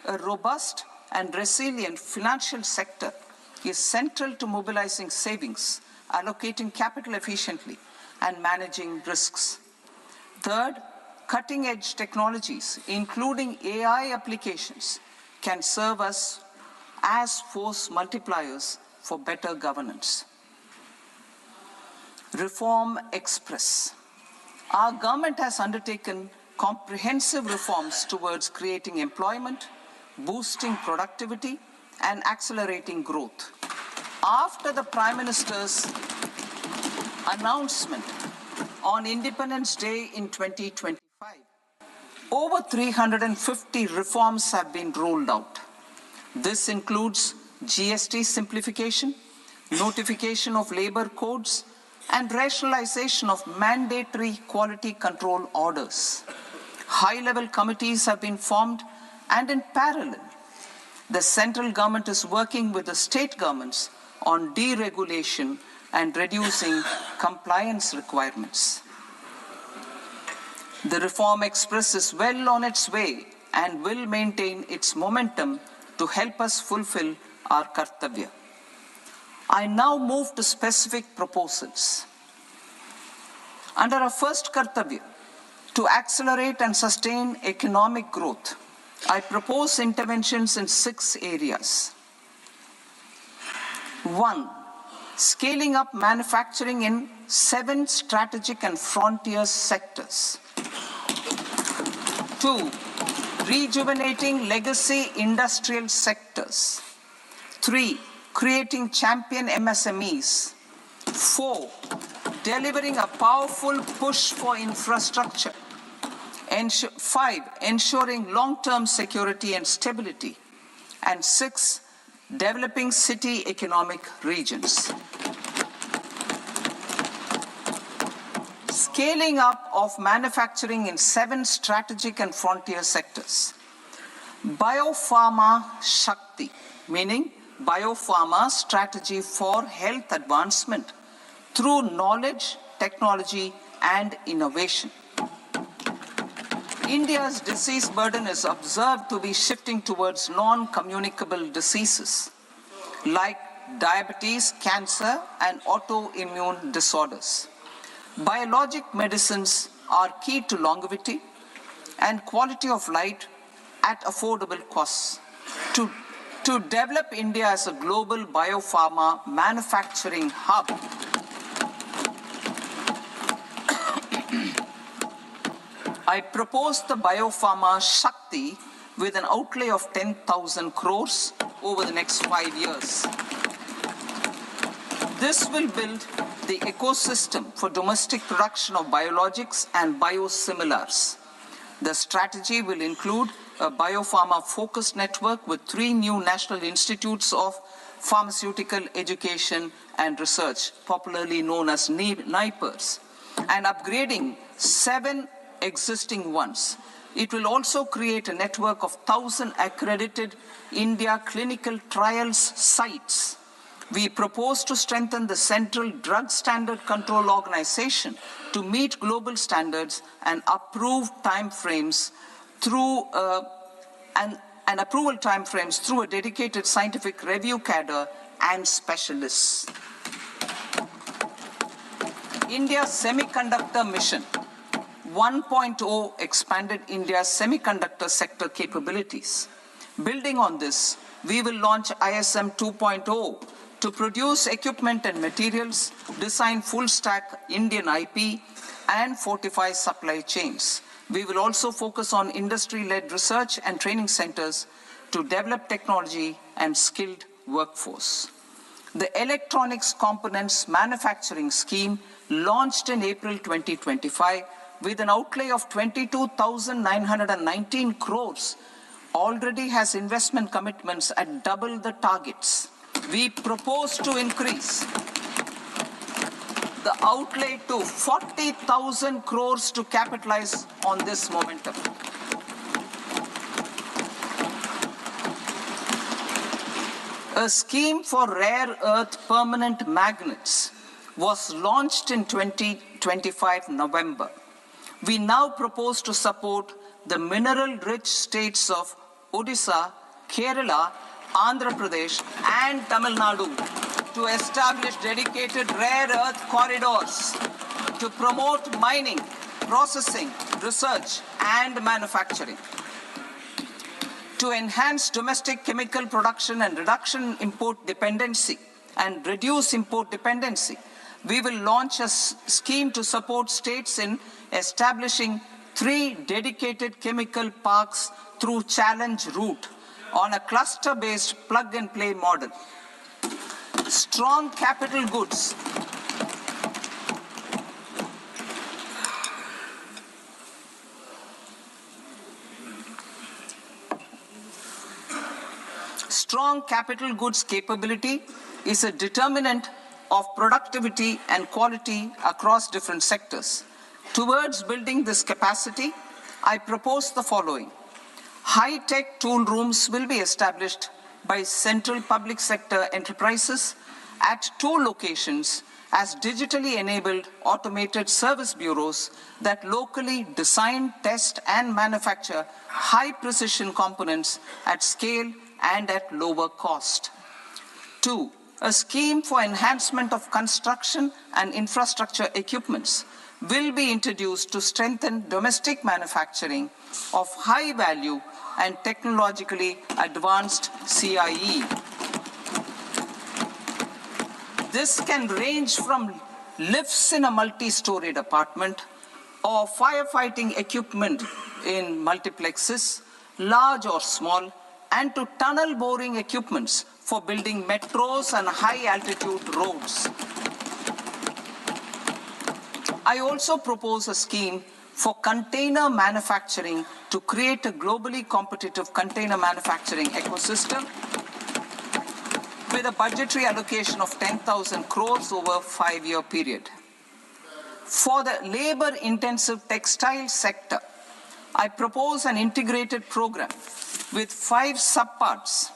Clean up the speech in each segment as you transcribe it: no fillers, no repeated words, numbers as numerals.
A robust and resilient financial sector is central to mobilizing savings, allocating capital efficiently, and managing risks. Third, cutting-edge technologies, including AI applications, can serve us as force multipliers for better governance. Reform Express. Our government has undertaken comprehensive reforms towards creating employment, boosting productivity, and accelerating growth. After the Prime Minister's announcement on Independence Day in 2025, over 350 reforms have been rolled out. This includes GST simplification, notification of labor codes, and rationalization of mandatory quality control orders. High-level committees have been formed, and in parallel, the central government is working with the state governments on deregulation and reducing compliance requirements. The Reform Express is well on its way and will maintain its momentum to help us fulfill our kartavya. I now move to specific proposals. Under our first kartavya, to accelerate and sustain economic growth, I propose interventions in 6 areas. 1. Scaling up manufacturing in 7 strategic and frontier sectors. 2. Rejuvenating legacy industrial sectors. 3. Creating champion MSMEs. 4. Delivering a powerful push for infrastructure. 5. Ensuring long-term security and stability. And 6. Developing city economic regions. Scaling up of manufacturing in 7 strategic and frontier sectors. Biopharma Shakti, meaning biopharma strategy for health advancement through knowledge, technology, and innovation. India's disease burden is observed to be shifting towards non-communicable diseases like diabetes, cancer, and autoimmune disorders. Biologic medicines are key to longevity and quality of life at affordable costs. To develop India as a global biopharma manufacturing hub, I propose the Biopharma Shakti with an outlay of 10,000 crores over the next 5 years. This will build the ecosystem for domestic production of biologics and biosimilars. The strategy will include a biopharma-focused network with 3 new national institutes of pharmaceutical education and research, popularly known as NIPERs, and upgrading 7 existing ones. It will also create a network of 1,000 accredited India clinical trials sites. We propose to strengthen the Central Drug Standard Control Organization to meet global standards and approve timeframes through approval timeframes through a dedicated scientific review cadre and specialists. India's Semiconductor Mission 1.0 expanded India's semiconductor sector capabilities. Building on this, we will launch ISM 2.0 to produce equipment and materials, design full-stack Indian IP, and fortify supply chains. We will also focus on industry-led research and training centers to develop technology and skilled workforce. The Electronics Components Manufacturing Scheme, launched in April 2025, with an outlay of 22,919 crores, already has investment commitments at double the targets. We propose to increase the outlay to 40,000 crores to capitalize on this momentum. A scheme for rare earth permanent magnets was launched in 2025 November. We now propose to support the mineral-rich states of Odisha, Kerala, Andhra Pradesh, and Tamil Nadu to establish dedicated rare earth corridors to promote mining, processing, research, and manufacturing. To enhance domestic chemical production and reduce import dependency, we will launch a scheme to support states in establishing 3 dedicated chemical parks through challenge route on a cluster-based plug-and-play model. Strong capital goods. Strong capital goods capability is a determinant of productivity and quality across different sectors. Towards building this capacity, I propose the following. High-tech tool rooms will be established by central public sector enterprises at 2 locations as digitally enabled automated service bureaus that locally design, test, and manufacture high-precision components at scale and at lower cost. 2. A scheme for enhancement of construction and infrastructure equipments will be introduced to strengthen domestic manufacturing of high value and technologically advanced CIE. This can range from lifts in a multi-storied apartment or firefighting equipment in multiplexes, large or small, and to tunnel boring equipments for building metros and high-altitude roads. I also propose a scheme for container manufacturing to create a globally competitive container manufacturing ecosystem with a budgetary allocation of 10,000 crores over a 5-year period. For the labor-intensive textile sector, I propose an integrated program with 5 subparts.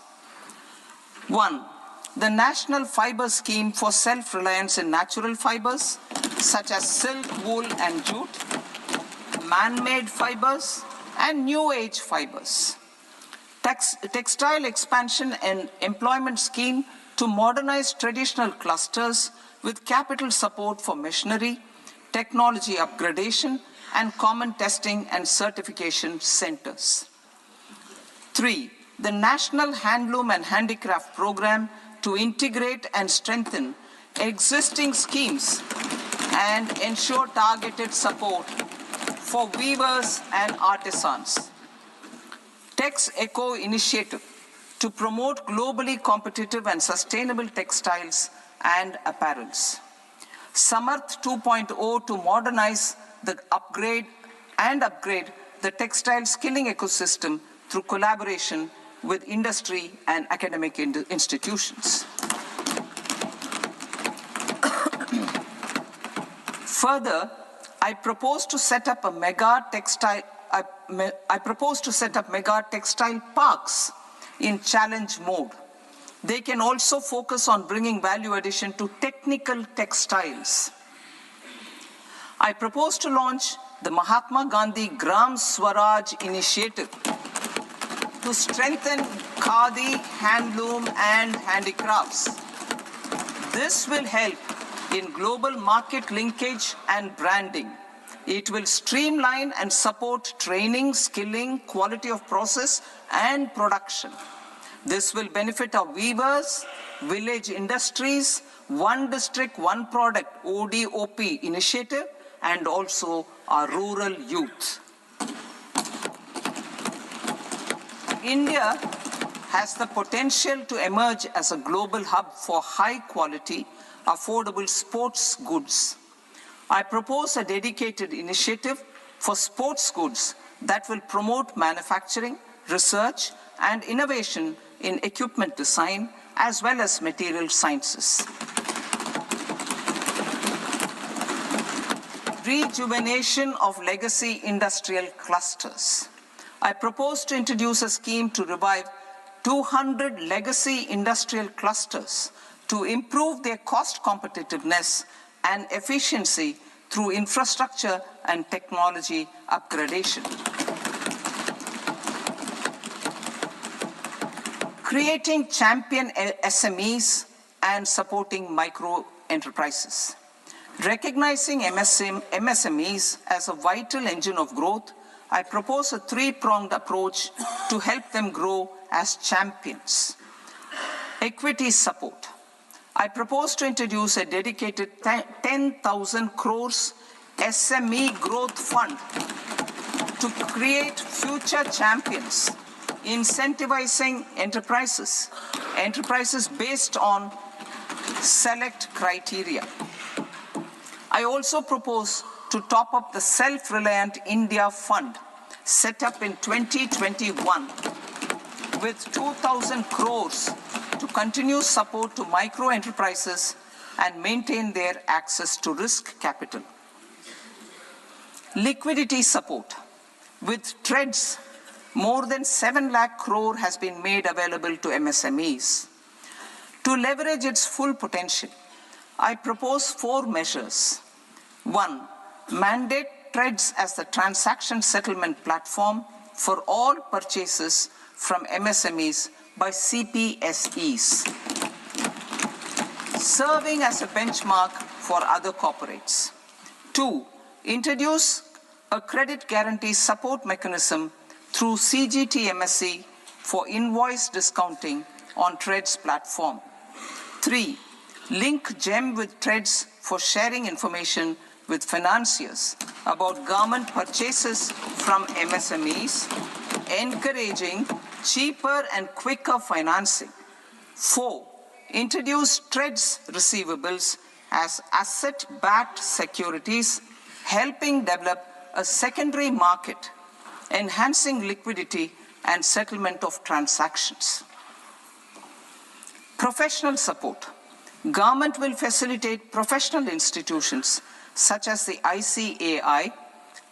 1. The National Fiber Scheme for Self-Reliance in Natural Fibers, such as silk, wool, and jute, man-made fibers, and new age fibers. Textile expansion and employment scheme to modernize traditional clusters with capital support for machinery, technology upgradation, and common testing and certification centers. 3. The National Handloom and Handicraft Program to integrate and strengthen existing schemes and ensure targeted support for weavers and artisans. Tex Eco Initiative to promote globally competitive and sustainable textiles and apparels. Samarth 2.0 to modernize the upgrade the textile skilling ecosystem through collaboration with industry and academic institutions. Further, I propose to set up mega textile parks in challenge mode. They can also focus on bringing value addition to technical textiles. I propose to launch the Mahatma Gandhi Gram Swaraj initiative to strengthen khadi, handloom, and handicrafts. This will help in global market linkage and branding. It will streamline and support training, skilling, quality of process, and production. This will benefit our weavers, village industries, One District, One Product ODOP initiative, and also our rural youth. India has the potential to emerge as a global hub for high quality, affordable sports goods. I propose a dedicated initiative for sports goods that will promote manufacturing, research, and innovation in equipment design, as well as material sciences. Rejuvenation of legacy industrial clusters. I propose to introduce a scheme to revive 200 legacy industrial clusters to improve their cost competitiveness and efficiency through infrastructure and technology upgradation. creating champion SMEs and supporting micro enterprises. Recognizing MSMEs as a vital engine of growth, I propose a three-pronged approach to help them grow as champions. Equity support. I propose to introduce a dedicated 10,000 crores SME growth fund to create future champions, incentivizing enterprises based on select criteria. I also propose to top up the Self-Reliant India Fund set up in 2021 with 2,000 crores to continue support to micro enterprises and maintain their access to risk capital. Liquidity support. With TREDS, more than 7 lakh crore has been made available to MSMEs. To leverage its full potential, I propose 4 measures. 1. Mandate TREDS as the transaction settlement platform for all purchases from MSMEs by CPSEs, serving as a benchmark for other corporates. 2. Introduce a credit guarantee support mechanism through CGT-MSE for invoice discounting on TREDS platform. 3. Link GEM with TREDS for sharing information with financiers about government purchases from MSMEs, encouraging cheaper and quicker financing. 4. Introduce TREDS receivables as asset-backed securities, helping develop a secondary market, enhancing liquidity and settlement of transactions. Professional support. Government will facilitate professional institutions such as the ICAI,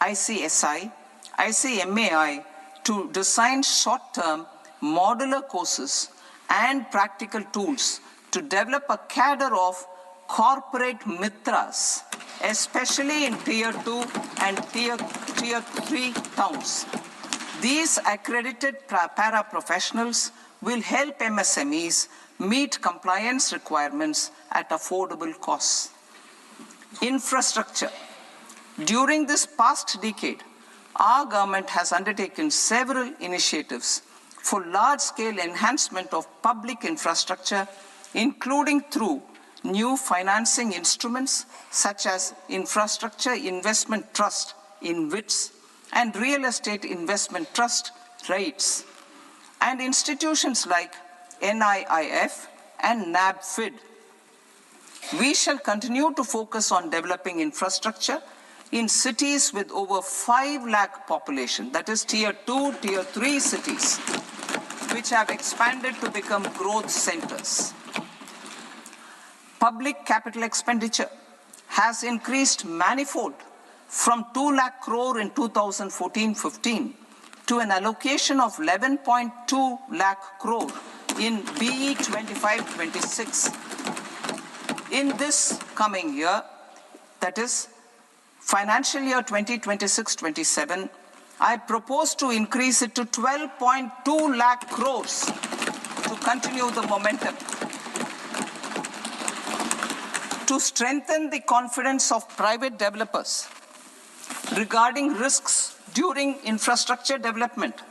ICSI, ICMAI to design short-term modular courses and practical tools to develop a cadre of corporate mitras, especially in Tier 2 and Tier 3 towns. These accredited para-professionals will help MSMEs meet compliance requirements at affordable costs. Infrastructure. During this past decade, our government has undertaken several initiatives for large-scale enhancement of public infrastructure, including through new financing instruments such as Infrastructure Investment Trust (InvITs) and Real Estate Investment Trust (REITs), and institutions like NIIF and NABFID. We shall continue to focus on developing infrastructure in cities with over 5 lakh population, that is Tier 2, Tier 3 cities, which have expanded to become growth centers. Public capital expenditure has increased manifold from 2 lakh crore in 2014-15 to an allocation of 11.2 lakh crore in BE 25-26. In this coming year, that is financial year 2026-27, I propose to increase it to 12.2 lakh crores to continue the momentum. To strengthen the confidence of private developers regarding risks during infrastructure development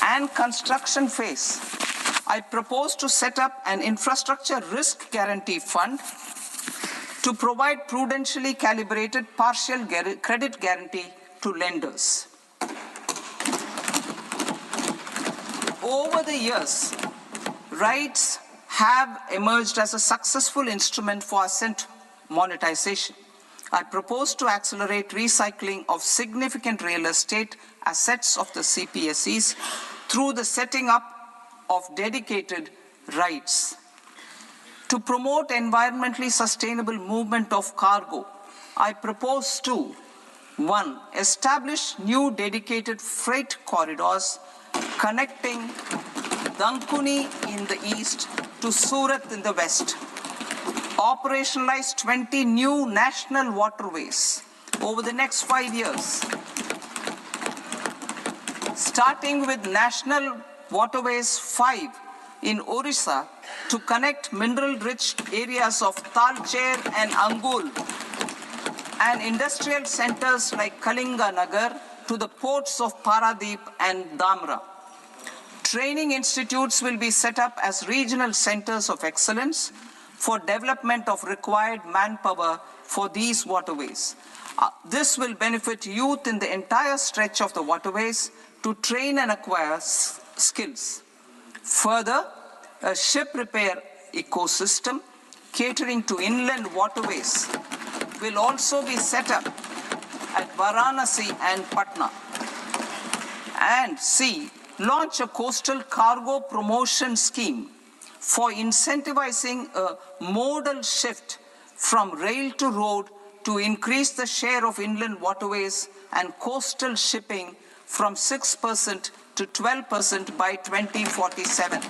and construction phase, I propose to set up an infrastructure risk guarantee fund to provide prudentially calibrated partial credit guarantee to lenders. Over the years, REITs have emerged as a successful instrument for asset monetization. I propose to accelerate recycling of significant real estate assets of the CPSEs through the setting up of dedicated REITs. To promote environmentally sustainable movement of cargo, I propose to 1. Establish new dedicated freight corridors connecting Dankuni in the east to Surat in the west. Operationalize 20 new national waterways over the next 5 years. Starting with National Waterways 5 in Orissa to connect mineral-rich areas of Talcher and Angul and industrial centers like Kalinga Nagar to the ports of Paradeep and Dhamra. Training institutes will be set up as regional centers of excellence for development of required manpower for these waterways. This will benefit youth in the entire stretch of the waterways to train and acquire skills. Further, a ship repair ecosystem catering to inland waterways will also be set up at Varanasi and Patna. And C, launch a coastal cargo promotion scheme for incentivizing a modal shift from rail to road to increase the share of inland waterways and coastal shipping from 6% to 12% by 2047.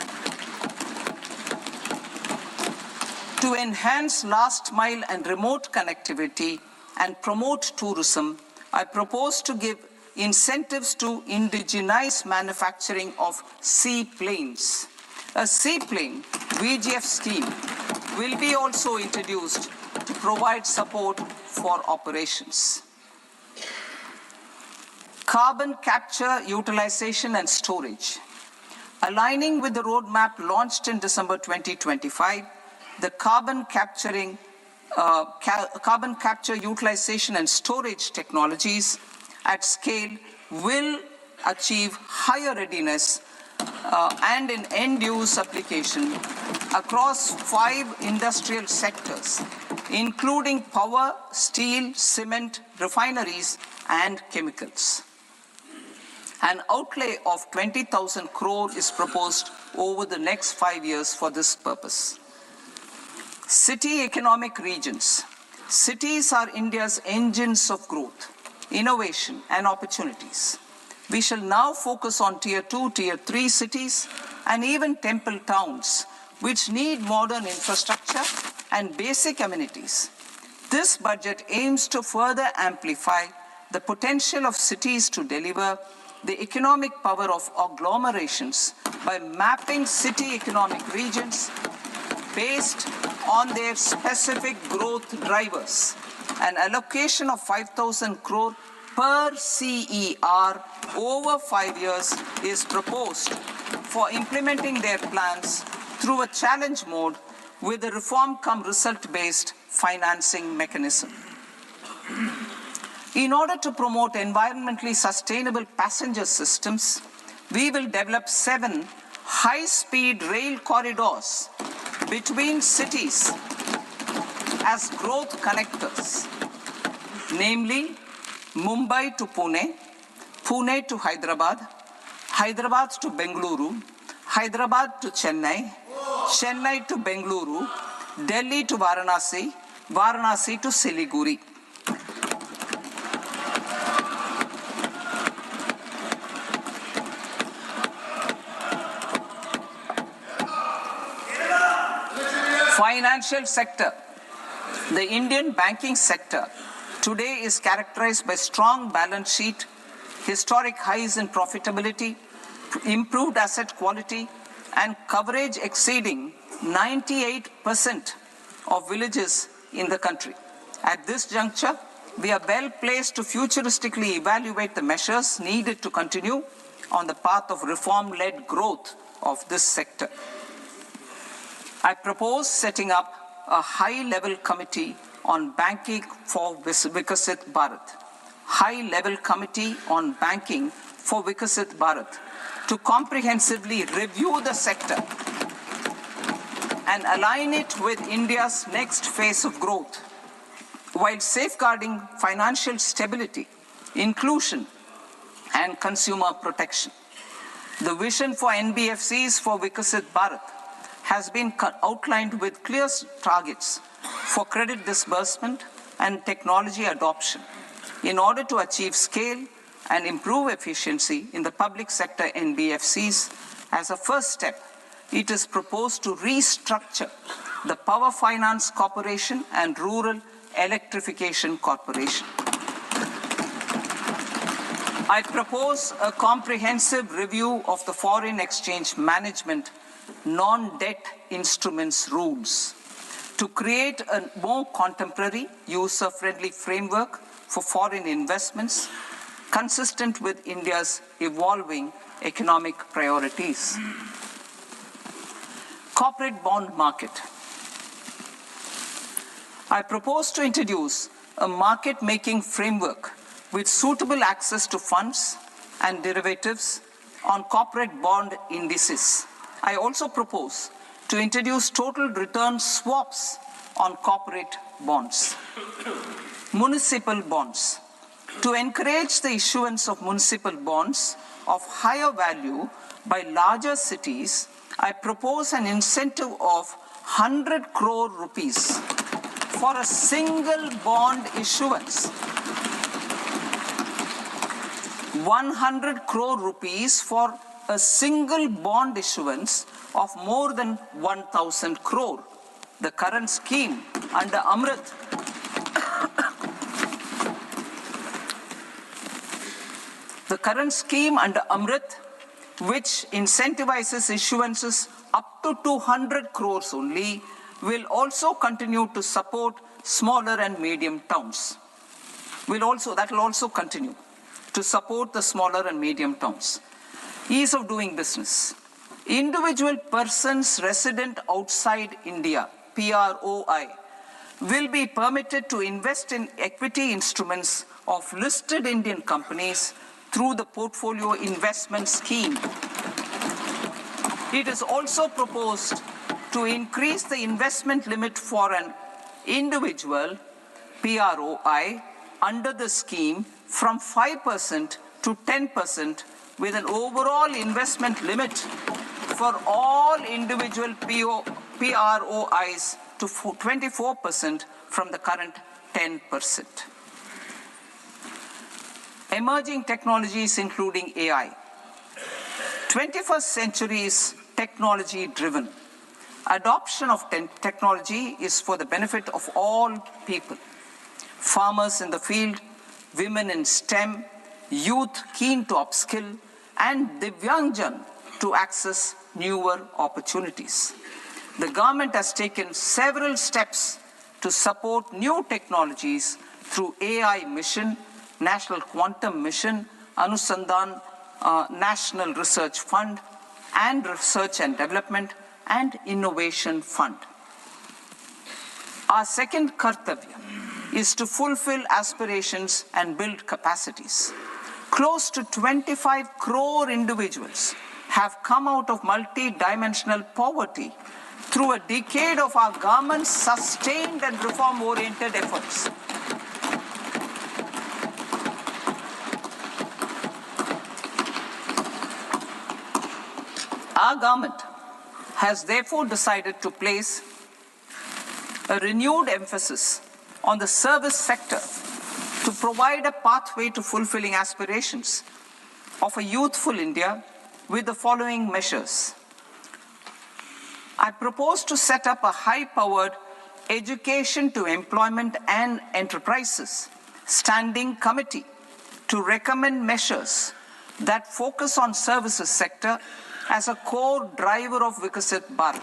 To enhance last mile and remote connectivity and promote tourism, I propose to give incentives to indigenize manufacturing of seaplanes. A seaplane VGF scheme will be also introduced to provide support for operations. Carbon capture, utilization and storage. Aligning with the roadmap launched in December 2025, the carbon capture, utilization and storage technologies at scale will achieve higher readiness and in end-use application across 5 industrial sectors, including power, steel, cement, refineries, and chemicals. An outlay of 20,000 crore is proposed over the next 5 years for this purpose. City economic regions. Cities are India's engines of growth, innovation, and opportunities. We shall now focus on Tier 2, Tier 3 cities, and even temple towns, which need modern infrastructure and basic amenities. This budget aims to further amplify the potential of cities to deliver the economic power of agglomerations by mapping city economic regions based on their specific growth drivers. An allocation of 5,000 crore per CER over 5 years is proposed for implementing their plans through a challenge mode with a reform-cum-result-based financing mechanism. In order to promote environmentally sustainable passenger systems, we will develop 7 high-speed rail corridors between cities as growth connectors, namely Mumbai to Pune, Pune to Hyderabad, Hyderabad to Bengaluru, Hyderabad to Chennai, Chennai to Bengaluru, Delhi to Varanasi, Varanasi to Siliguri. Financial sector. The Indian banking sector today is characterized by strong balance sheet, historic highs in profitability, improved asset quality, and coverage exceeding 98% of villages in the country. At this juncture, we are well placed to futuristically evaluate the measures needed to continue on the path of reform-led growth of this sector. I propose setting up a high-level committee on banking for Vikasit Bharat. High-level committee on banking for Vikasit Bharat to comprehensively review the sector and align it with India's next phase of growth, while safeguarding financial stability, inclusion, and consumer protection. The vision for NBFCs for Vikasit Bharat has been outlined with clear targets for credit disbursement and technology adoption in order to achieve scale and improve efficiency in the public sector NBFCs. As a first step, it is proposed to restructure the Power Finance Corporation and Rural Electrification Corporation. I propose a comprehensive review of the foreign exchange management non-debt instruments rules to create a more contemporary, user-friendly framework for foreign investments consistent with India's evolving economic priorities. Corporate bond market. I propose to introduce a market-making framework with suitable access to funds and derivatives on corporate bond indices. I also propose to introduce total return swaps on corporate bonds. Municipal bonds. To encourage the issuance of municipal bonds of higher value by larger cities, I propose an incentive of 100 crore rupees for a single bond issuance. 100 crore rupees for a single bond issuance of more than 1,000 crore. The current scheme under Amrit which incentivizes issuances up to 200 crores only, will also continue to support smaller and medium towns. That will also continue to support the smaller and medium towns. Ease of doing business. Individual persons resident outside India, PROI, will be permitted to invest in equity instruments of listed Indian companies through the portfolio investment scheme. It is also proposed to increase the investment limit for an individual PROI under the scheme from 5% to 10%, with an overall investment limit for all individual PROIs to 24% from the current 10%. Emerging technologies including AI. 21st century is technology-driven. Adoption of technology is for the benefit of all people. Farmers in the field, women in STEM, youth keen to upskill, and Divyangjan to access newer opportunities. The government has taken several steps to support new technologies through AI Mission, National Quantum Mission, Anusandhan National Research Fund, and Research and Development and Innovation Fund. Our second kartavya is to fulfill aspirations and build capacities. Close to 25 crore individuals have come out of multi-dimensional poverty through a decade of our government's sustained and reform-oriented efforts. Our government has therefore decided to place a renewed emphasis on the service sector to provide a pathway to fulfilling aspirations of a youthful India with the following measures. I propose to set up a high-powered Education to Employment and Enterprises Standing Committee to recommend measures that focus on services sector as a core driver of Vikasit Bharat.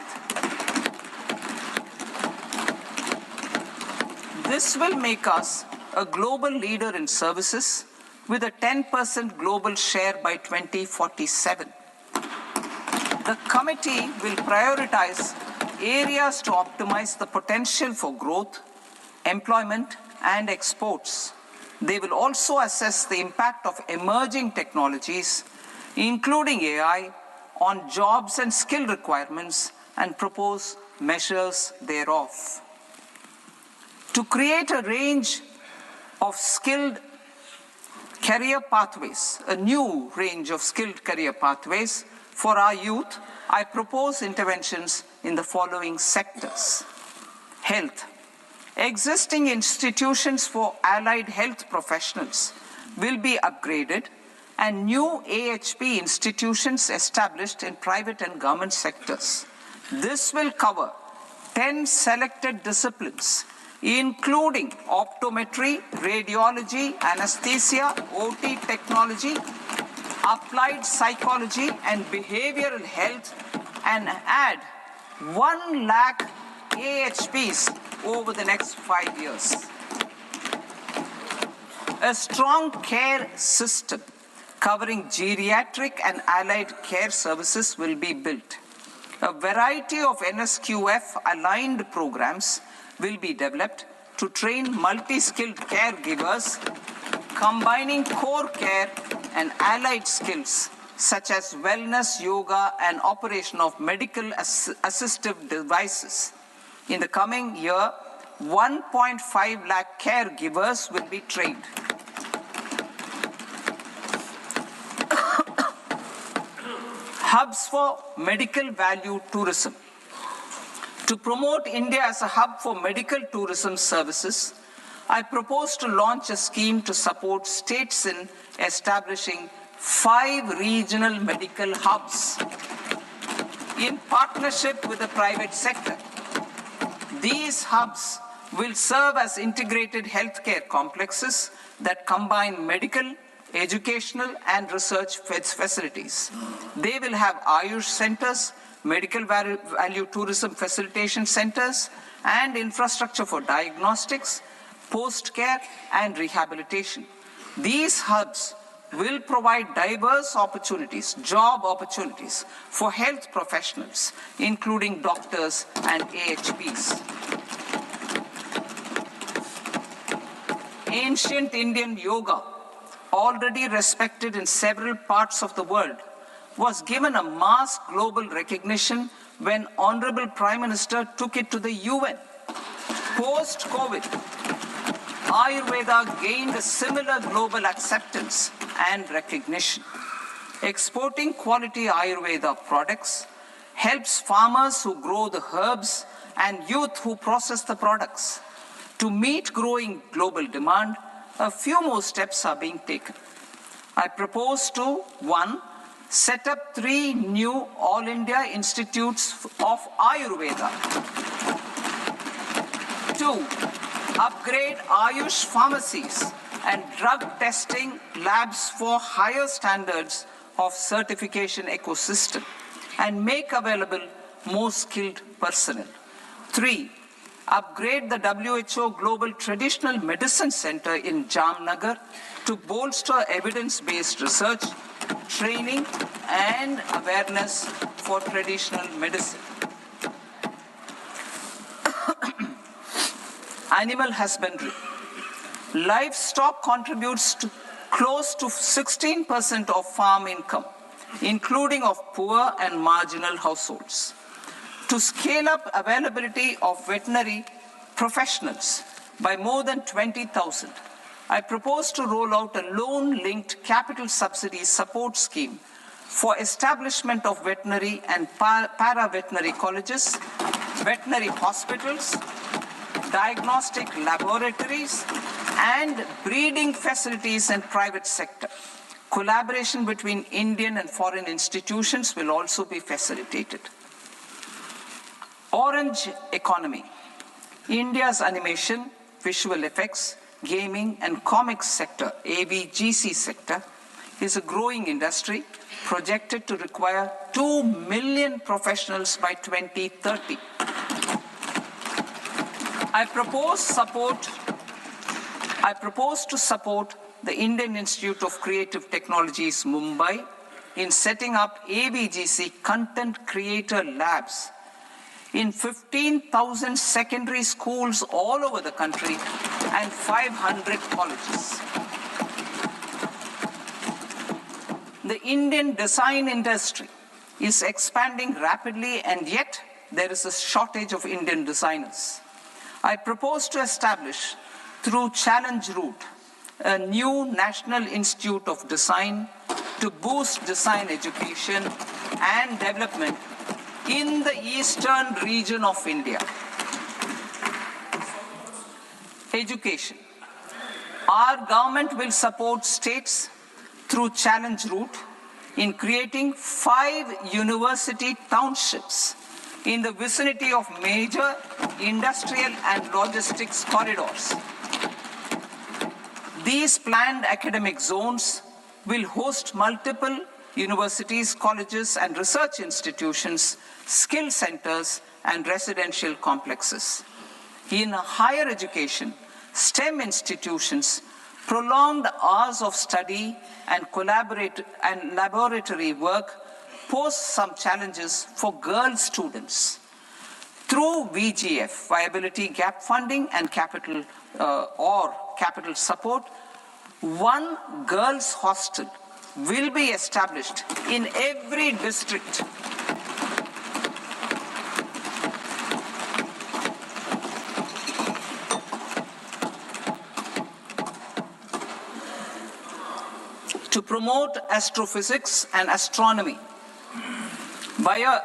This will make us a global leader in services with a 10% global share by 2047. The committee will prioritize areas to optimize the potential for growth, employment, and exports. They will also assess the impact of emerging technologies, including AI, on jobs and skill requirements and propose measures thereof. To create a range of skilled career pathways, a new range of skilled career pathways for our youth, I propose interventions in the following sectors. Health. Existing institutions for allied health professionals will be upgraded and new AHP institutions established in private and government sectors. This will cover 10 selected disciplines, including optometry, radiology, anesthesia, OT technology, applied psychology, and behavioral health, and add 1 lakh AHPs over the next 5 years. A strong care system covering geriatric and allied care services will be built. A variety of NSQF-aligned programs will be developed to train multi-skilled caregivers, combining core care and allied skills such as wellness, yoga, and operation of medical assistive devices. In the coming year, 1.5 lakh caregivers will be trained. Hubs for medical value tourism. To promote India as a hub for medical tourism services, I propose to launch a scheme to support states in establishing 5 regional medical hubs in partnership with the private sector. These hubs will serve as integrated healthcare complexes that combine medical, educational, and research facilities. They will have Ayush centers, medical value tourism facilitation centers, and infrastructure for diagnostics, post-care, and rehabilitation. These hubs will provide diverse opportunities, job opportunities for health professionals, including doctors and AHPs. Ancient Indian yoga, already respected in several parts of the world, was given a mass global recognition when Honorable Prime Minister took it to the UN. Post-COVID, Ayurveda gained a similar global acceptance and recognition. Exporting quality Ayurveda products helps farmers who grow the herbs and youth who process the products. To meet growing global demand, a few more steps are being taken. I propose to, 1, set up 3 new All India Institutes of Ayurveda. 2, upgrade Ayush pharmacies and drug testing labs for higher standards of certification ecosystem and make available more skilled personnel. 3, upgrade the WHO Global Traditional Medicine Center in Jamnagar to bolster evidence-based research, training, and awareness for traditional medicine. Animal husbandry. Livestock contributes to close to 16% of farm income, including of poor and marginal households. To scale up availability of veterinary professionals by more than 20,000, I propose to roll out a loan-linked capital subsidy support scheme for establishment of veterinary and para-veterinary colleges, veterinary hospitals, diagnostic laboratories, and breeding facilities in private sector. Collaboration between Indian and foreign institutions will also be facilitated. Orange economy. India's animation, visual effects, gaming, and comics sector, AVGC sector, is a growing industry projected to require 2 million professionals by 2030. I propose to support the Indian Institute of Creative Technologies, Mumbai, in setting up AVGC content creator labs in 15,000 secondary schools all over the country and 500 colleges. The Indian design industry is expanding rapidly, and yet there is a shortage of Indian designers. I propose to establish, through Challenge Route, a new National Institute of Design to boost design education and development in the eastern region of India. Education. Our government will support states through Challenge Route in creating 5 university townships in the vicinity of major industrial and logistics corridors. These planned academic zones will host multiple universities, colleges, and research institutions, skill centers, and residential complexes. In higher education, STEM institutions, prolonged hours of study and laboratory work pose some challenges for girl students. Through VGF, Viability Gap Funding and capital support, one girls' hostel will be established in every district. To promote astrophysics and astronomy via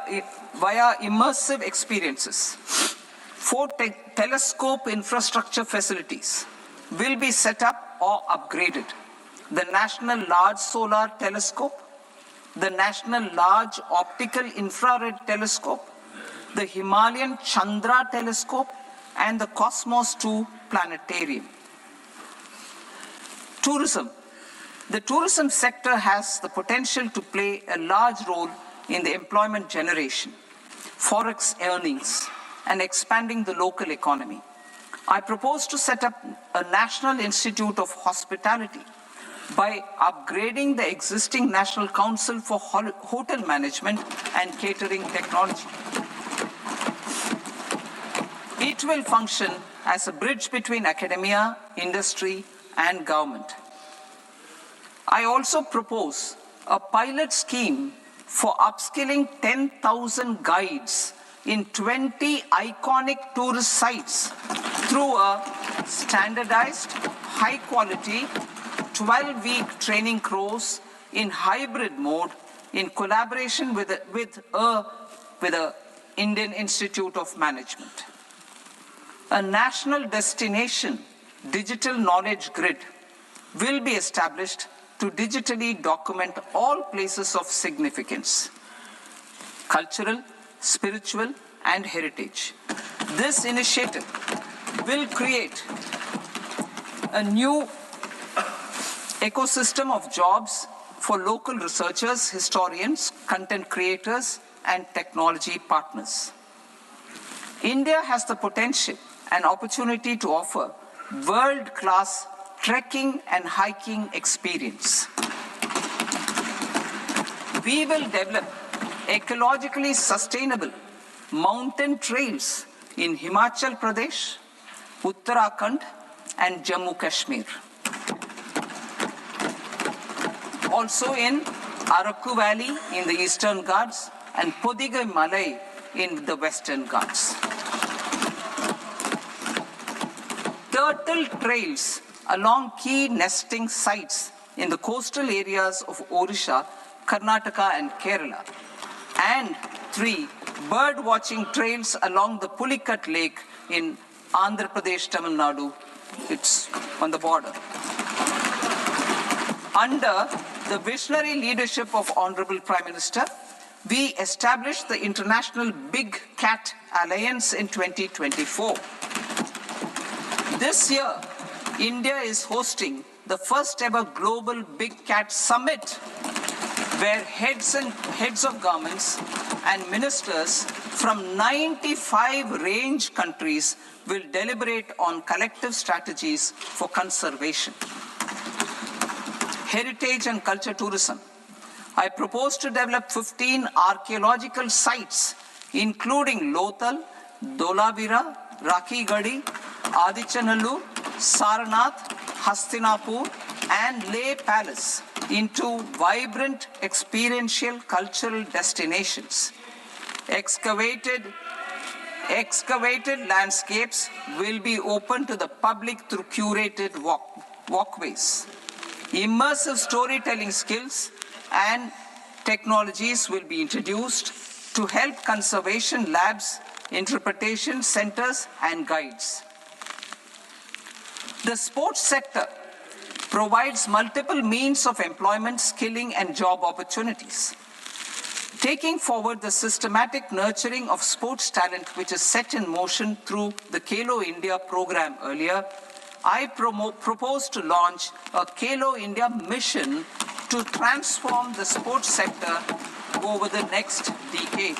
immersive experiences. 4 telescope infrastructure facilities will be set up or upgraded. The National Large Solar Telescope, the National Large Optical Infrared Telescope, the Himalayan Chandra Telescope, and the Cosmos 2 Planetarium. Tourism. The tourism sector has the potential to play a large role in the employment generation, forex earnings, and expanding the local economy. I propose to set up a National Institute of Hospitality by upgrading the existing National Council for Hotel Management and Catering Technology. It will function as a bridge between academia, industry, and government. I also propose a pilot scheme for upskilling 10,000 guides in 20 iconic tourist sites through a standardized, high-quality, 12-week training course in hybrid mode in collaboration with the Indian Institute of Management. A national destination digital knowledge grid will be established to digitally document all places of significance, cultural, spiritual, and heritage. This initiative will create a new ecosystem of jobs for local researchers, historians, content creators, and technology partners. India has the potential and opportunity to offer world-class trekking and hiking experience. We will develop ecologically sustainable mountain trails in Himachal Pradesh, Uttarakhand, and Jammu Kashmir. Also in Araku Valley in the Eastern Ghats and Podigai Malai in the Western Ghats. Turtle trails along key nesting sites in the coastal areas of Odisha, Karnataka, and Kerala. And 3 bird watching trails along the Pulikat Lake in Andhra Pradesh, Tamil Nadu. It's on the border. Under the visionary leadership of Honorable Prime Minister, we established the International Big Cat Alliance in 2024. This year, India is hosting the first ever Global Big Cat Summit, where heads of governments and ministers from 95 range countries will deliberate on collective strategies for conservation. Heritage and culture tourism. I propose to develop 15 archaeological sites, including Lothal, Dolavira, Rakhigarhi, Adichanallur, Saranath, Hastinapur, and Leh Palace into vibrant experiential cultural destinations. Excavated landscapes will be open to the public through curated walkways. Immersive storytelling skills and technologies will be introduced to help conservation labs, interpretation centers, and guides. The sports sector provides multiple means of employment, skilling, and job opportunities. Taking forward the systematic nurturing of sports talent, which is set in motion through the Khelo India program earlier, I propose to launch a Khelo India mission to transform the sports sector over the next decade.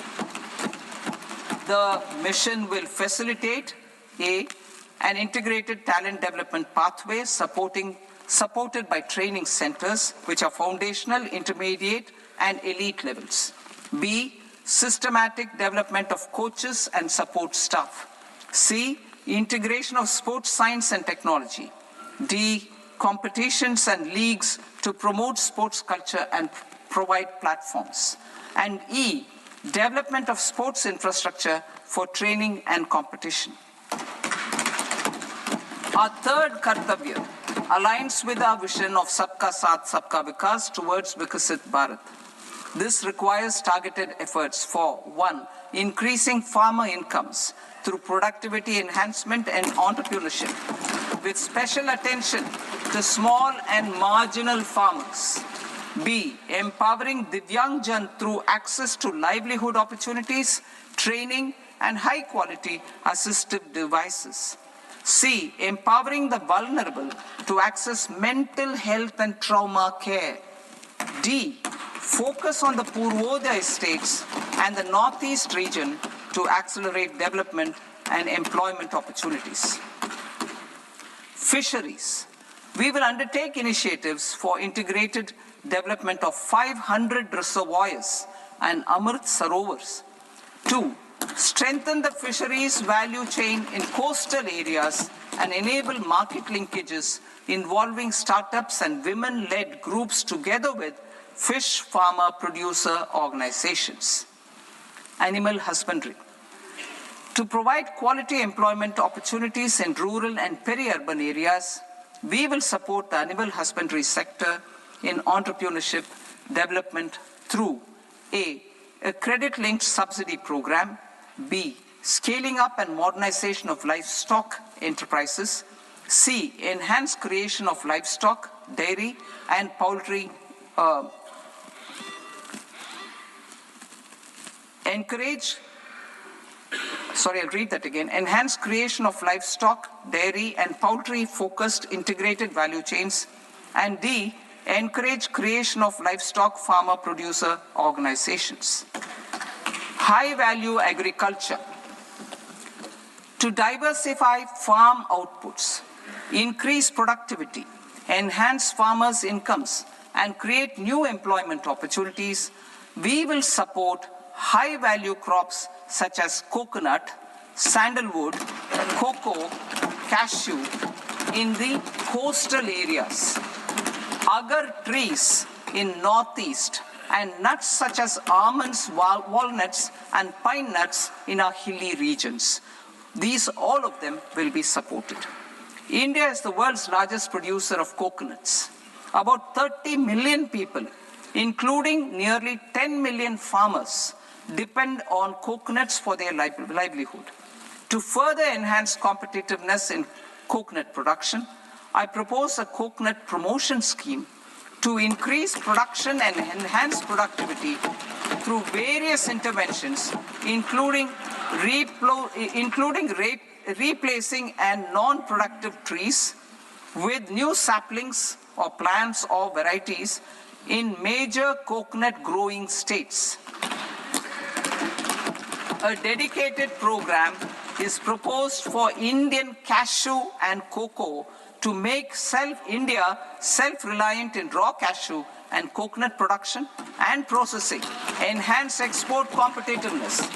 The mission will facilitate an integrated talent development pathway supported by training centers, which are foundational, intermediate, and elite levels. B, systematic development of coaches and support staff. C, integration of sports science and technology. D, competitions and leagues to promote sports culture and provide platforms. And E, development of sports infrastructure for training and competition. Our third Kartavya aligns with our vision of Sabka Saath, Sabka Vikas towards Vikasit Bharat. This requires targeted efforts for 1, increasing farmer incomes through productivity enhancement and entrepreneurship, with special attention to small and marginal farmers. B, empowering Divyangjan through access to livelihood opportunities, training, and high-quality assistive devices. C, empowering the vulnerable to access mental health and trauma care. D, focus on the Purvodaya states and the Northeast region to accelerate development and employment opportunities. Fisheries. We will undertake initiatives for integrated development of 500 reservoirs and Amrit Sarovars. 2, strengthen the fisheries value chain in coastal areas and enable market linkages involving startups and women-led groups together with fish farmer producer organizations. Animal husbandry. To provide quality employment opportunities in rural and peri-urban areas, we will support the animal husbandry sector in entrepreneurship development through A, credit-linked subsidy program, B, scaling up and modernization of livestock enterprises, C, enhanced creation of livestock, dairy, and poultry, enhanced creation of livestock, dairy, and poultry-focused integrated value chains, and D, encourage creation of livestock farmer-producer organizations. High-value agriculture. To diversify farm outputs, increase productivity, enhance farmers' incomes, and create new employment opportunities, we will support high-value crops such as coconut, sandalwood, cocoa, cashew in the coastal areas, agar trees in Northeast, and nuts such as almonds, walnuts, and pine nuts in our hilly regions. All of them will be supported. India is the world's largest producer of coconuts. About 30 million people, including nearly 10 million farmers, depend on coconuts for their livelihood. To further enhance competitiveness in coconut production, I propose a coconut promotion scheme to increase production and enhance productivity through various interventions, including replacing and non-productive trees with new saplings or plants or varieties in major coconut growing states. A dedicated program is proposed for Indian cashew and cocoa to make India self-reliant in raw cashew and coconut production and processing, enhance export competitiveness,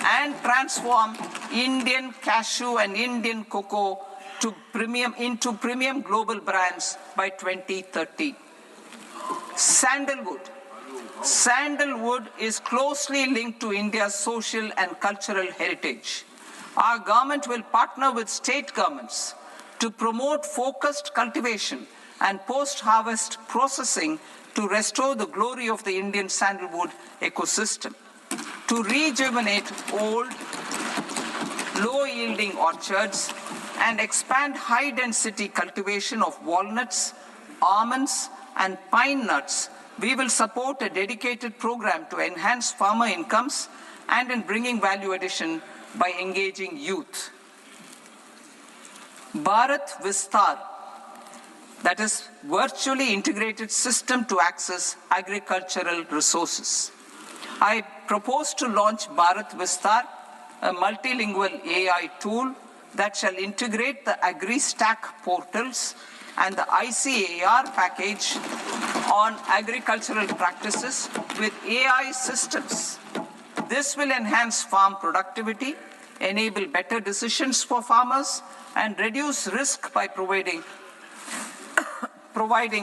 and transform Indian cashew and Indian cocoa into premium global brands by 2030. Sandalwood. Sandalwood is closely linked to India's social and cultural heritage. Our government will partner with state governments to promote focused cultivation and post-harvest processing to restore the glory of the Indian sandalwood ecosystem, to rejuvenate old, low-yielding orchards, and expand high-density cultivation of walnuts, almonds, and pine nuts. We will support a dedicated program to enhance farmer incomes and in bringing value addition by engaging youth. Bharat Vistar. that is, virtually integrated system to access agricultural resources. I propose to launch Bharat Vistar, a multilingual AI tool that shall integrate the AgriStack portals and the ICAR package on agricultural practices with AI systems. This will enhance farm productivity, enable better decisions for farmers, and reduce risk by providing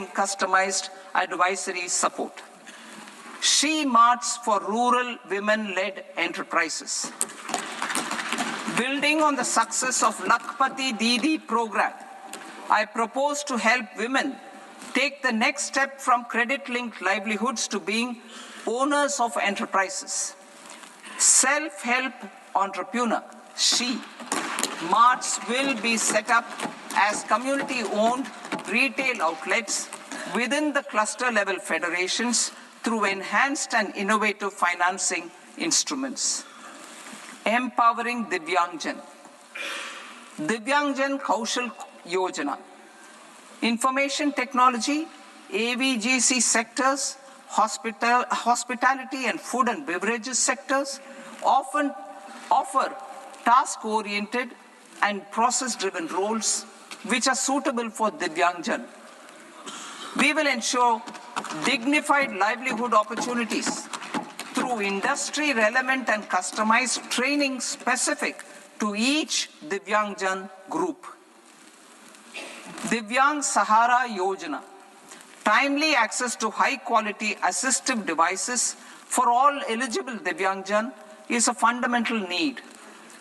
customized advisory support. She Marts for rural women-led enterprises. Building on the success of Lakpati Didi program, I propose to help women take the next step from credit-linked livelihoods to being owners of enterprises. Self-help entrepreneur, She Marts will be set up as community-owned retail outlets within the cluster-level federations through enhanced and innovative financing instruments. Empowering Divyangjan. Divyangjan Kaushal Yojana. Information technology, AVGC sectors, hospitality and food and beverages sectors often offer task-oriented and process-driven roles which are suitable for Divyangjan. We will ensure dignified livelihood opportunities through industry-relevant and customized training specific to each Divyangjan group. Divyang Sahara Yojana. Timely access to high-quality assistive devices for all eligible Divyangjan is a fundamental need.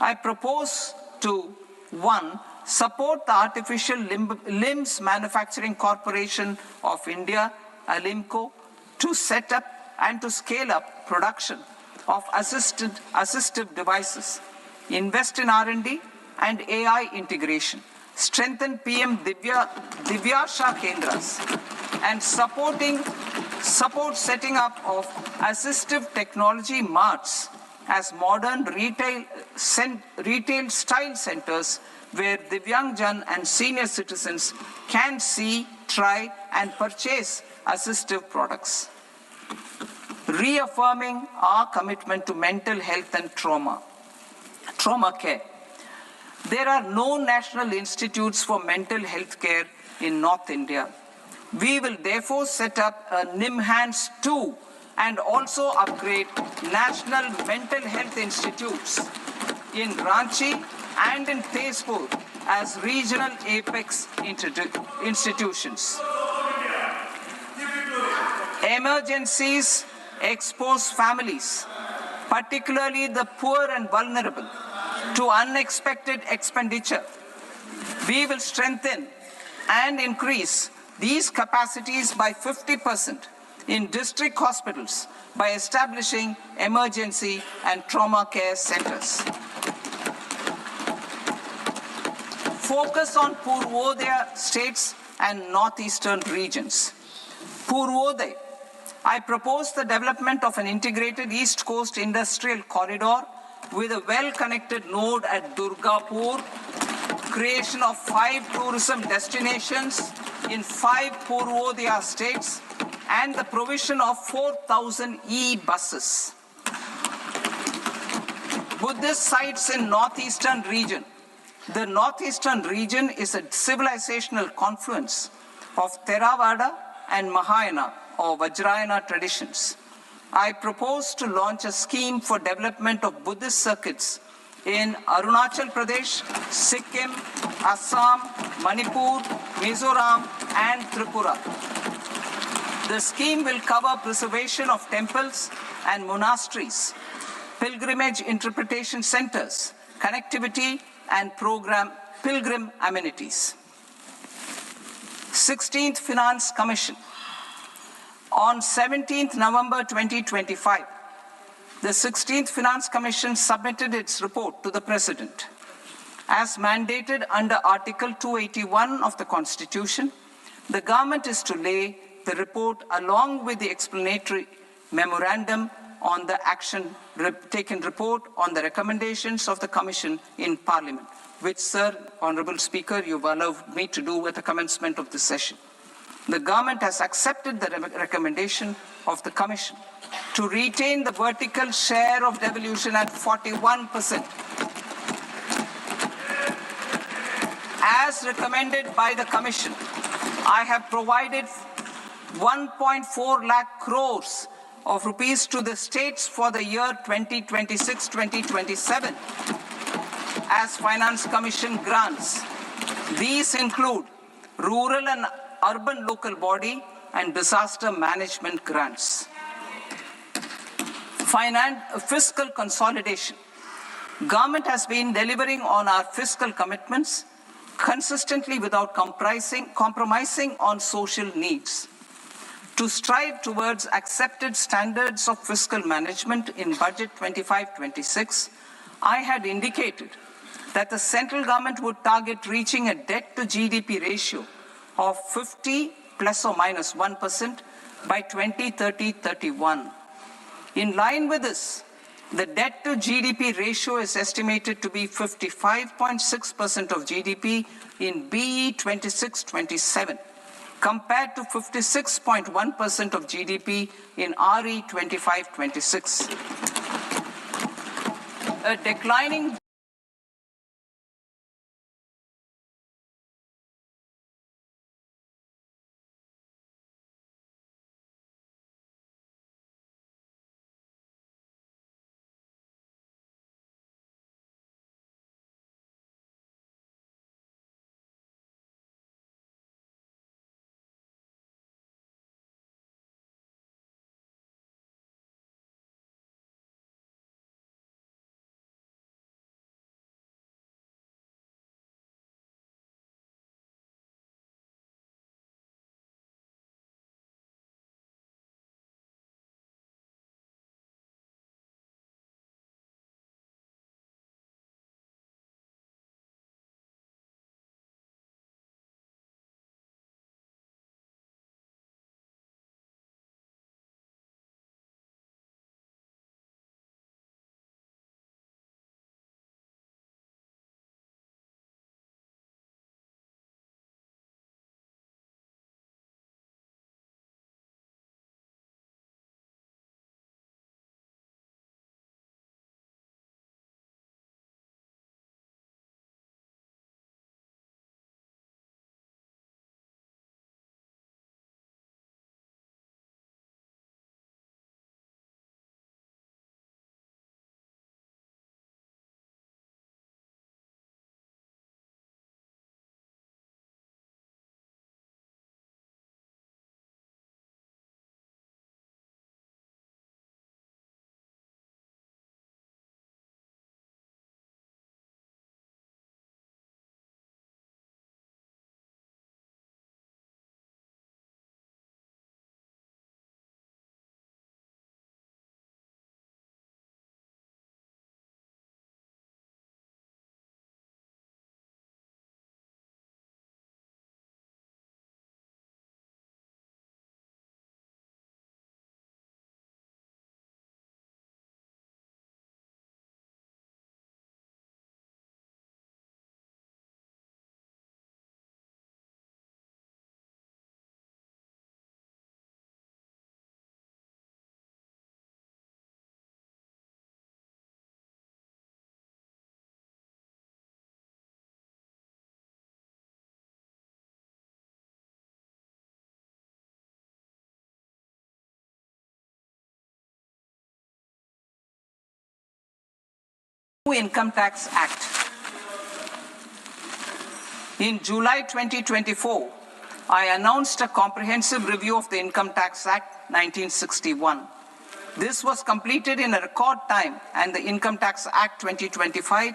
I propose to 1. Support the Artificial Limbs Manufacturing Corporation of India, Alimco, to set up and to scale up production of assistive devices, invest in R&D and AI integration, strengthen PM Divyasha Kendras, and support setting up of assistive technology marts as modern retail style centers where Divyangjan and senior citizens can see, try and purchase assistive products. Reaffirming our commitment to mental health and trauma care. There are no national institutes for mental health care in North India. We will therefore set up a NIMHANS 2 and also upgrade national mental health institutes in Ranchi and in Tezpur as regional apex institutions. Emergencies expose families, particularly the poor and vulnerable, to unexpected expenditure. We will strengthen and increase these capacities by 50% in district hospitals by establishing emergency and trauma care centers. Focus on Purvodaya states and northeastern regions. Purvodaya. I propose the development of an integrated East Coast industrial corridor with a well-connected node at Durgapur, creation of 5 tourism destinations in 5 Purvodaya states, and the provision of 4,000 e-buses. Buddhist sites in northeastern region. The northeastern region is a civilizational confluence of Theravada and Mahayana or Vajrayana traditions. I propose to launch a scheme for development of Buddhist circuits in Arunachal Pradesh, Sikkim, Assam, Manipur, Mizoram, and Tripura. The scheme will cover preservation of temples and monasteries, pilgrimage interpretation centers, connectivity, and pilgrim amenities. 16th Finance Commission. On 17th November 2025, the 16th Finance Commission submitted its report to the President. As mandated under Article 281 of the Constitution, the government is to lay the report along with the explanatory memorandum on the action taken report on the recommendations of the Commission in Parliament which, Sir, Honourable Speaker, you've allowed me to do at the commencement of this session. The government has accepted the recommendation of the Commission to retain the vertical share of devolution at 41%. As recommended by the Commission, I have provided 1.4 lakh crores of rupees to the states for the year 2026-2027 as Finance Commission grants. These include rural and urban local body and disaster management grants. Fiscal consolidation. Government has been delivering on our fiscal commitments consistently without compromising on social needs. To strive towards accepted standards of fiscal management in Budget 25-26, I had indicated that the central government would target reaching a debt-to-GDP ratio of 50 plus or minus 1% by 2030-31. In line with this, the debt-to-GDP ratio is estimated to be 55.6% of GDP in BE 26-27, compared to 56.1% of GDP in RE 25-26. A declining Income Tax Act. In July 2024, I announced a comprehensive review of the Income Tax Act 1961. This was completed in a record time, and the Income Tax Act 2025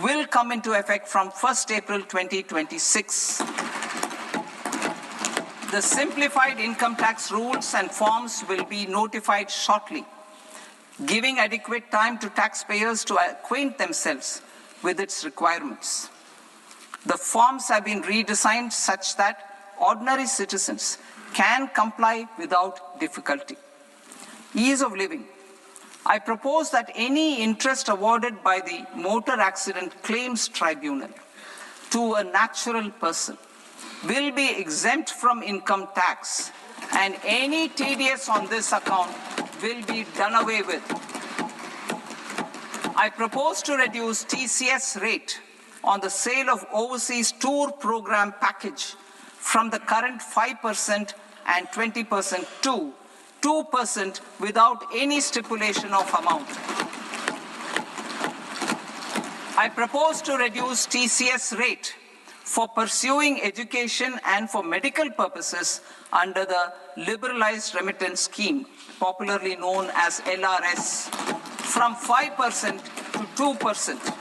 will come into effect from 1st April 2026. The simplified income tax rules and forms will be notified shortly, giving adequate time to taxpayers to acquaint themselves with its requirements. The forms have been redesigned such that ordinary citizens can comply without difficulty. Ease of living, I propose that any interest awarded by the Motor Accident Claims Tribunal to a natural person will be exempt from income tax, and any TDS on this account will be done away with. I propose to reduce TCS rate on the sale of overseas tour program package from the current 5% and 20% to 2% without any stipulation of amount. I propose to reduce TCS rate for pursuing education and for medical purposes under the Liberalized Remittance Scheme, popularly known as LRS, from 5% to 2%.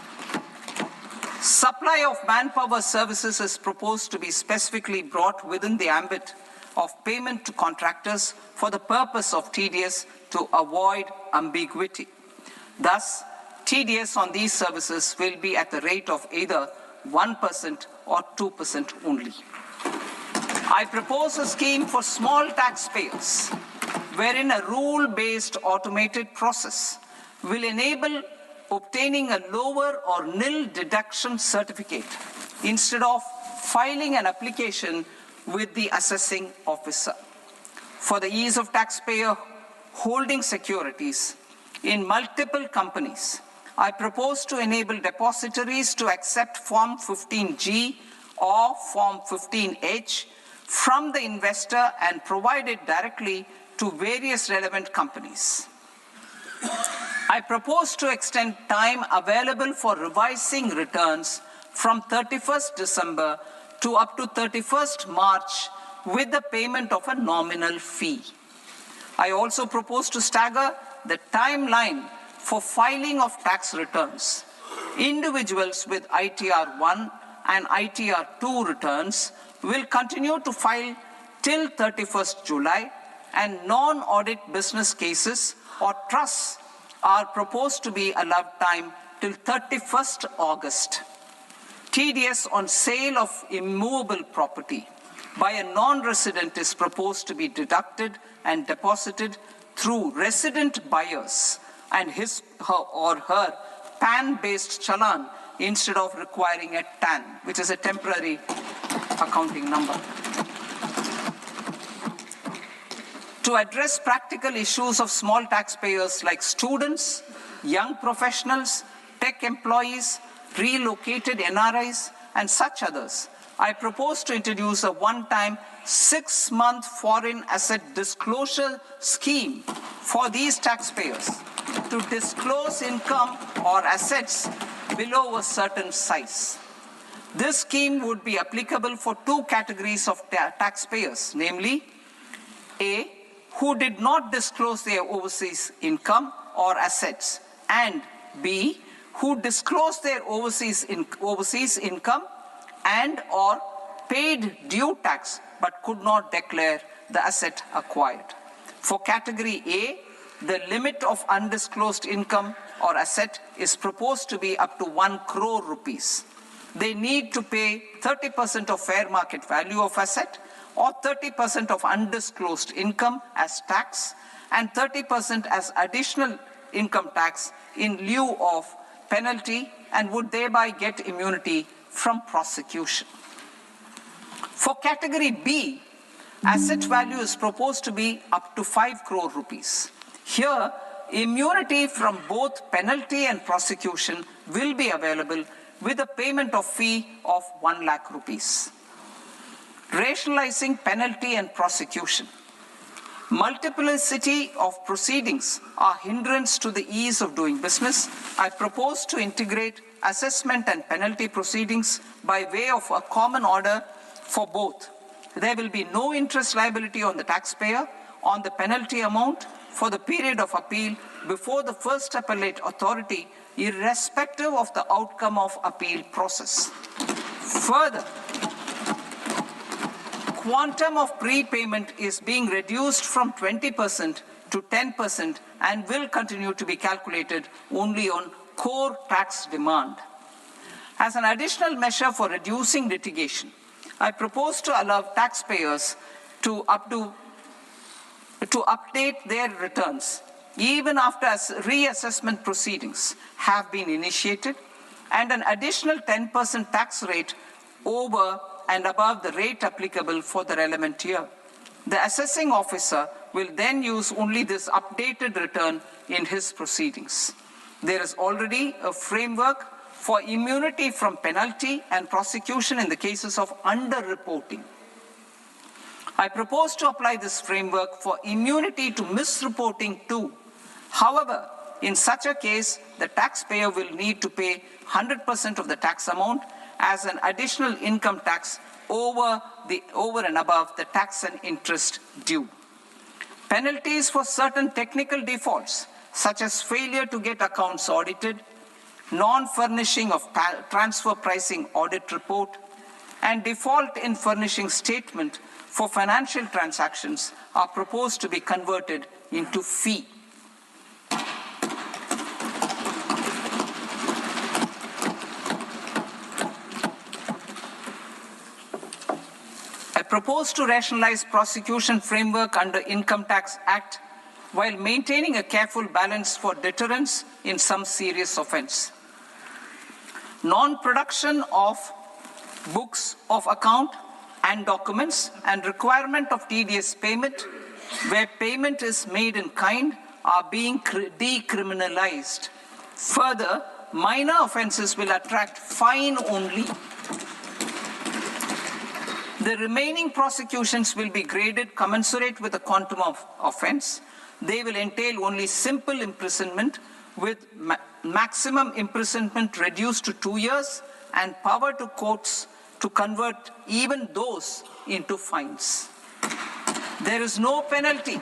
Supply of manpower services is proposed to be specifically brought within the ambit of payment to contractors for the purpose of TDS to avoid ambiguity. Thus, TDS on these services will be at the rate of either 1% or 2% only. I propose a scheme for small taxpayers wherein a rule-based automated process will enable obtaining a lower or nil deduction certificate instead of filing an application with the assessing officer. For the ease of taxpayer holding securities in multiple companies, I propose to enable depositories to accept Form 15G or Form 15H from the investor and provide it directly to various relevant companies. I propose to extend time available for revising returns from 31st December to up to 31st March with the payment of a nominal fee. I also propose to stagger the timeline for filing of tax returns. Individuals with ITR 1 and ITR 2 returns will continue to file till 31st July, and non-audit business cases or trusts are proposed to be allowed time till 31st August. TDS on sale of immovable property by a non-resident is proposed to be deducted and deposited through resident buyers and his or her PAN-based challan instead of requiring a TAN, which is a temporary accounting number. To address practical issues of small taxpayers like students, young professionals, tech employees, relocated NRIs, and such others, I propose to introduce a one-time 6-month foreign asset disclosure scheme for these taxpayers to disclose income or assets below a certain size. This scheme would be applicable for two categories of taxpayers, namely A, who did not disclose their overseas income or assets, and B, who disclosed their overseas income and or paid due tax but could not declare the asset acquired. For category A, the limit of undisclosed income or asset is proposed to be up to 1 crore rupees. They need to pay 30% of fair market value of asset or 30% of undisclosed income as tax and 30% as additional income tax in lieu of penalty, and would thereby get immunity from prosecution. For category B, asset value is proposed to be up to 5 crore rupees. Here, immunity from both penalty and prosecution will be available with a payment of fee of 1 lakh rupees. Rationalizing penalty and prosecution. Multiplicity of proceedings are hindrance to the ease of doing business. I propose to integrate assessment and penalty proceedings by way of a common order for both. There will be no interest liability on the taxpayer on the penalty amount for the period of appeal before the first appellate authority, irrespective of the outcome of appeal process. Further, quantum of prepayment is being reduced from 20% to 10% and will continue to be calculated only on core tax demand. As an additional measure for reducing litigation, I propose to allow taxpayers to update their returns even after reassessment proceedings have been initiated, and an additional 10% tax rate over and above the rate applicable for the relevant year. The assessing officer will then use only this updated return in his proceedings. There is already a framework for immunity from penalty and prosecution in the cases of underreporting. I propose to apply this framework for immunity to misreporting too. However, in such a case, the taxpayer will need to pay 100% of the tax amount as an additional income tax over and above the tax and interest due. Penalties for certain technical defaults, such as failure to get accounts audited, non-furnishing of transfer pricing audit report, and default in furnishing statement for financial transactions are proposed to be converted into fee. I propose to rationalize prosecution framework under Income Tax Act while maintaining a careful balance for deterrence in some serious offense. Non-production of books of account and documents and requirement of TDS payment where payment is made in kind are being decriminalized. Further, minor offenses will attract fine only. The remaining prosecutions will be graded commensurate with the quantum of offense. They will entail only simple imprisonment with maximum imprisonment reduced to 2 years and power to courts to convert even those into fines. There is no penalty.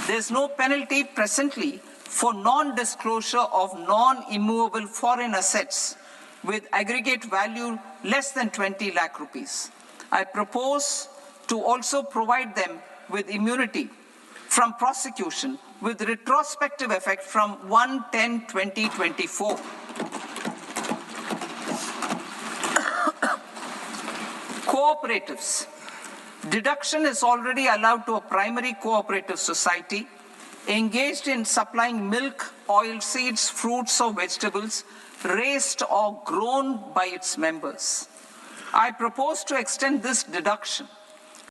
There is no penalty presently for non-disclosure of non-immovable foreign assets with aggregate value less than 20 lakh rupees. I propose to also provide them with immunity from prosecution with retrospective effect from 1/10/2024. Cooperatives. Deduction is already allowed to a primary cooperative society engaged in supplying milk, oilseeds, fruits or vegetables raised or grown by its members. I propose to extend this deduction